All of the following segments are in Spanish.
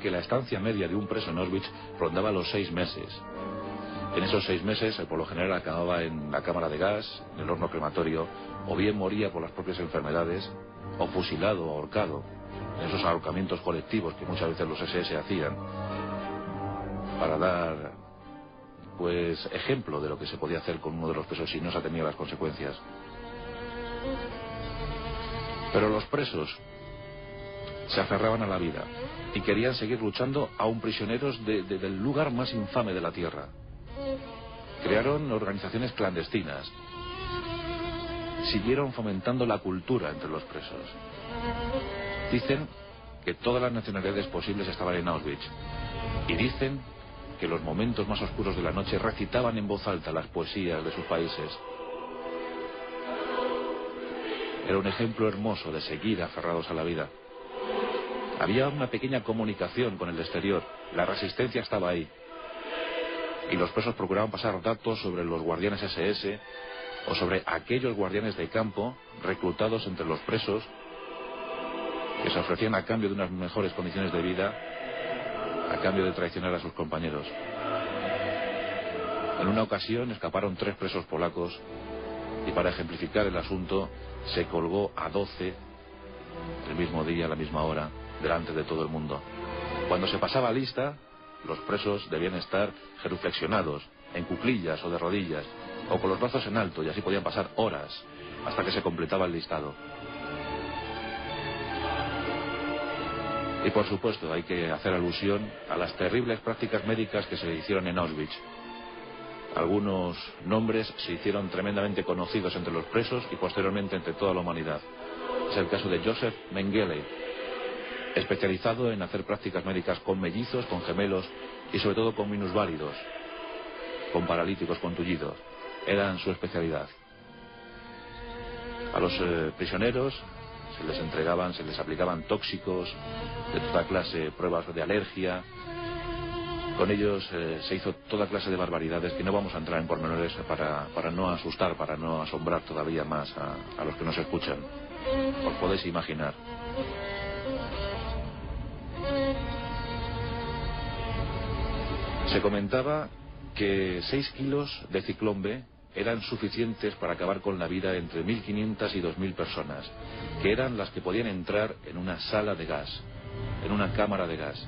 que la estancia media de un preso en Auschwitz rondaba los 6 meses. En esos 6 meses, por lo general, acababa en la cámara de gas, en el horno crematorio, o bien moría por las propias enfermedades, o fusilado o ahorcado, en esos ahorcamientos colectivos que muchas veces los SS hacían, para dar, pues, ejemplo de lo que se podía hacer con uno de los presos si no se atenía a las consecuencias. Pero los presos se aferraban a la vida y querían seguir luchando aún prisioneros del lugar más infame de la tierra. Crearon organizaciones clandestinas. Siguieron fomentando la cultura entre los presos. Dicen que todas las nacionalidades posibles estaban en Auschwitz. Y dicen que en los momentos más oscuros de la noche recitaban en voz alta las poesías de sus países. Era un ejemplo hermoso de seguir aferrados a la vida. Había una pequeña comunicación con el exterior. La resistencia estaba ahí. Y los presos procuraban pasar datos sobre los guardianes SS o sobre aquellos guardianes de campo reclutados entre los presos que se ofrecían a cambio de unas mejores condiciones de vida, a cambio de traicionar a sus compañeros. En una ocasión escaparon 3 presos polacos y para ejemplificar el asunto se colgó a 12 el mismo día, a la misma hora, delante de todo el mundo. Cuando se pasaba lista, los presos debían estar genuflexionados, en cuclillas o de rodillas, o con los brazos en alto, y así podían pasar horas hasta que se completaba el listado. Y por supuesto hay que hacer alusión a las terribles prácticas médicas que se hicieron en Auschwitz. Algunos nombres se hicieron tremendamente conocidos entre los presos y posteriormente entre toda la humanidad. Es el caso de Joseph Mengele, especializado en hacer prácticas médicas con mellizos, con gemelos y sobre todo con minusválidos, con paralíticos, con tullidos. Eran su especialidad. A los prisioneros se les entregaban, se les aplicaban tóxicos de toda clase, pruebas de alergia. Con ellos se hizo toda clase de barbaridades que no vamos a entrar en pormenores para no asustar, para no asombrar todavía más a los que nos escuchan. Os podéis imaginar. Se comentaba que 6 kilos de ciclón B eran suficientes para acabar con la vida entre 1.500 y 2.000 personas, que eran las que podían entrar en una sala de gas, en una cámara de gas.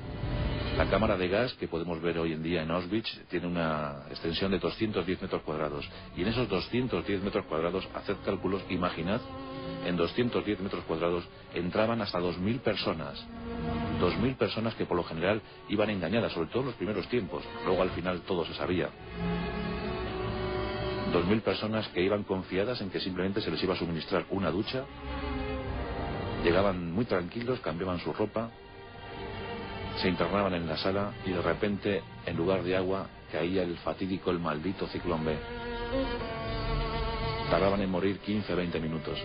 La cámara de gas que podemos ver hoy en día en Auschwitz tiene una extensión de 210 metros cuadrados. Y en esos 210 metros cuadrados, haced cálculos, imaginad, en 210 metros cuadrados entraban hasta 2.000 personas. 2.000 personas que por lo general iban engañadas, sobre todo en los primeros tiempos. Luego al final todo se sabía. 2.000 personas que iban confiadas en que simplemente se les iba a suministrar una ducha. Llegaban muy tranquilos, cambiaban su ropa, se internaban en la sala y de repente, en lugar de agua, caía el fatídico, el maldito ciclón B. Tardaban en morir 15-20 minutos.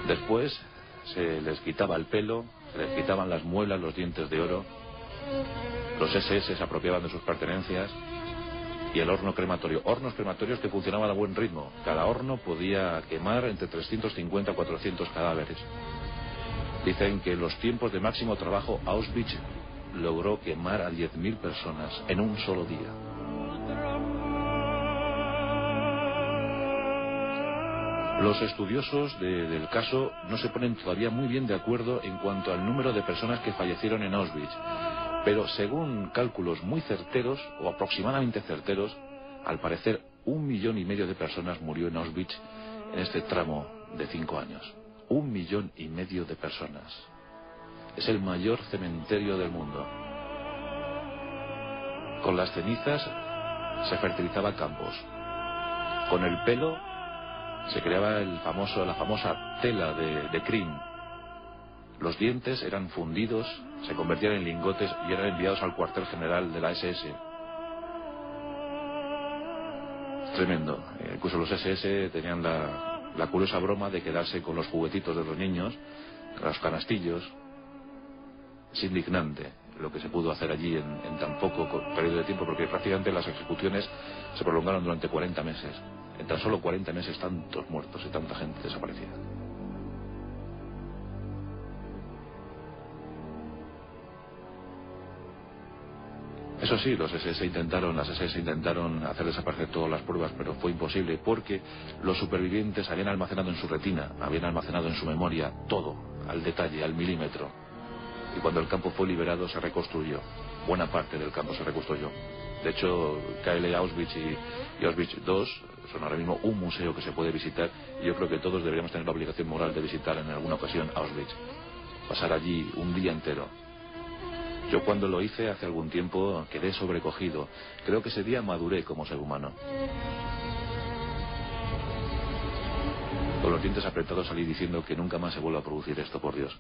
Después se les quitaba el pelo, se les quitaban las muelas, los dientes de oro. Los SS se apropiaban de sus pertenencias. Y el horno crematorio. Hornos crematorios que funcionaban a buen ritmo. Cada horno podía quemar entre 350 y 400 cadáveres. Dicen que en los tiempos de máximo trabajo Auschwitz logró quemar a 10.000 personas en un solo día. Los estudiosos del caso no se ponen todavía muy bien de acuerdo en cuanto al número de personas que fallecieron en Auschwitz, pero según cálculos muy certeros, o aproximadamente certeros, al parecer 1,5 millones de personas murió en Auschwitz en este tramo de 5 años. 1,5 millones de personas. Es el mayor cementerio del mundo. Con las cenizas se fertilizaba campos. Con el pelo se creaba la famosa tela de crin. Los dientes eran fundidos, se convertían en lingotes y eran enviados al cuartel general de la SS. Tremendo. Incluso los SS tenían la curiosa broma de quedarse con los juguetitos de los niños, los canastillos. Es indignante lo que se pudo hacer allí en tan poco periodo de tiempo, porque prácticamente las ejecuciones se prolongaron durante 40 meses. En tan solo 40 meses tantos muertos y tanta gente desaparecida. Eso sí, las SS intentaron hacer desaparecer todas las pruebas, pero fue imposible porque los supervivientes habían almacenado en su retina, habían almacenado en su memoria todo, al detalle, al milímetro. Y cuando el campo fue liberado se reconstruyó. Buena parte del campo se reconstruyó. De hecho, KL Auschwitz y Auschwitz II son ahora mismo un museo que se puede visitar, y yo creo que todos deberíamos tener la obligación moral de visitar en alguna ocasión Auschwitz. Pasar allí un día entero. Yo cuando lo hice hace algún tiempo quedé sobrecogido. Creo que ese día maduré como ser humano. Con los dientes apretados salí diciendo que nunca más se vuelva a producir esto, por Dios.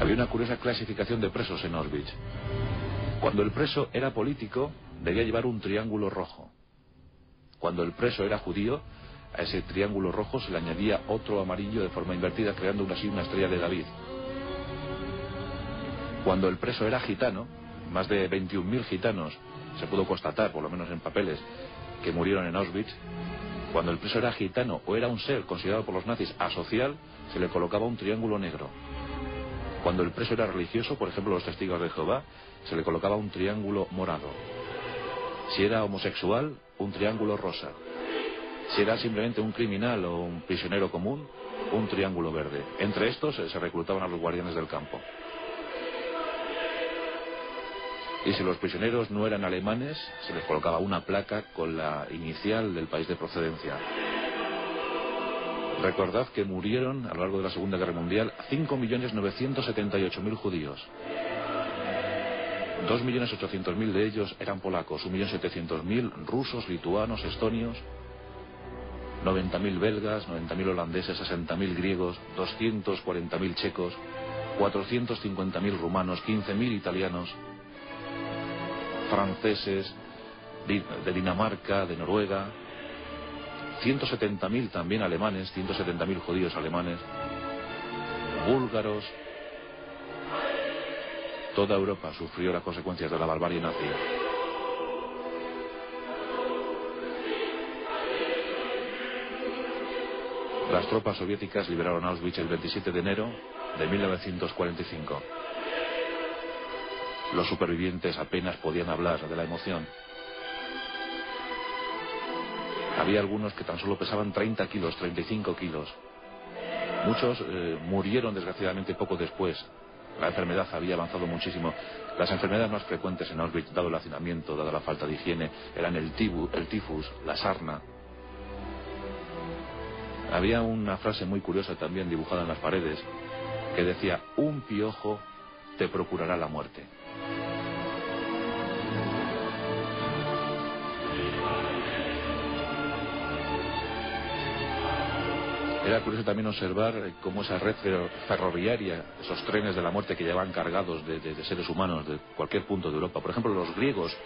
Había una curiosa clasificación de presos en Auschwitz. Cuando el preso era político, debía llevar un triángulo rojo. Cuando el preso era judío, a ese triángulo rojo se le añadía otro amarillo de forma invertida, creando así una estrella de David. Cuando el preso era gitano, más de 21.000 gitanos, se pudo constatar, por lo menos en papeles, que murieron en Auschwitz. Cuando el preso era gitano o era un ser considerado por los nazis asocial, se le colocaba un triángulo negro. Cuando el preso era religioso, por ejemplo los testigos de Jehová, se le colocaba un triángulo morado. Si era homosexual, un triángulo rosa. Si era simplemente un criminal o un prisionero común, un triángulo verde. Entre estos se reclutaban a los guardianes del campo. Y si los prisioneros no eran alemanes, se les colocaba una placa con la inicial del país de procedencia. Recordad que murieron a lo largo de la Segunda Guerra Mundial 5.978.000 judíos. 2.800.000 de ellos eran polacos, 1.700.000 rusos, lituanos, estonios, 90.000 belgas, 90.000 holandeses, 60.000 griegos, 240.000 checos, 450.000 rumanos, 15.000 italianos, franceses, de Dinamarca, de Noruega, 170.000 también alemanes, 170.000 judíos alemanes, búlgaros. Toda Europa sufrió las consecuencias de la barbarie nazi. Las tropas soviéticas liberaron Auschwitz el 27 de enero de 1945. Los supervivientes apenas podían hablar de la emoción. Había algunos que tan solo pesaban 30 kilos, 35 kilos. Muchos murieron desgraciadamente poco después. La enfermedad había avanzado muchísimo. Las enfermedades más frecuentes en Auschwitz, dado el hacinamiento, dada la falta de higiene, eran el tifus, la sarna. Había una frase muy curiosa también dibujada en las paredes que decía: un piojo te procurará la muerte. Era curioso también observar cómo esa red ferroviaria, esos trenes de la muerte que llevaban cargados de seres humanos de cualquier punto de Europa. Por ejemplo, los griegos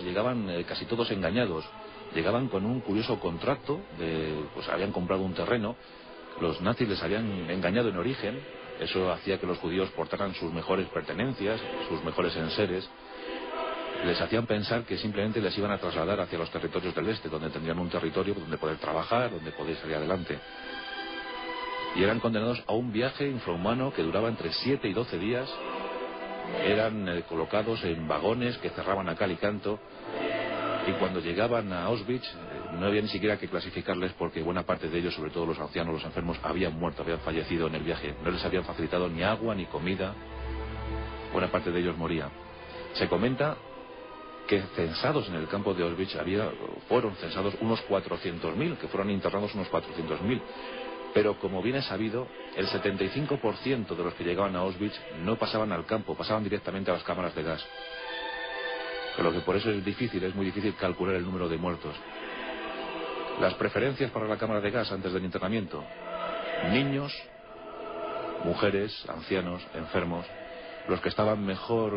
llegaban casi todos engañados. Llegaban con un curioso contrato, pues habían comprado un terreno, los nazis les habían engañado en origen, eso hacía que los judíos portaran sus mejores pertenencias, sus mejores enseres. Les hacían pensar que simplemente les iban a trasladar hacia los territorios del este, donde tendrían un territorio donde poder trabajar, donde poder salir adelante. Y eran condenados a un viaje infrahumano que duraba entre 7 y 12 días. Eran colocados en vagones que cerraban a cal y canto. Y cuando llegaban a Auschwitz no había ni siquiera que clasificarles, porque buena parte de ellos, sobre todo los ancianos, los enfermos, habían muerto, habían fallecido en el viaje. No les habían facilitado ni agua ni comida. Buena parte de ellos moría. Se comenta que censados en el campo de Auschwitz fueron censados unos 400.000, que fueron internados unos 400.000. Pero como bien es sabido, el 75% de los que llegaban a Auschwitz no pasaban al campo, pasaban directamente a las cámaras de gas. Con lo que por eso es muy difícil calcular el número de muertos. Las preferencias para la cámara de gas antes del internamiento: niños, mujeres, ancianos, enfermos. Los que estaban mejor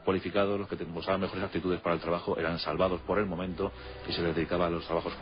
cualificados, los que mostraban mejores aptitudes para el trabajo, eran salvados por el momento y se les dedicaba a los trabajos forzosos.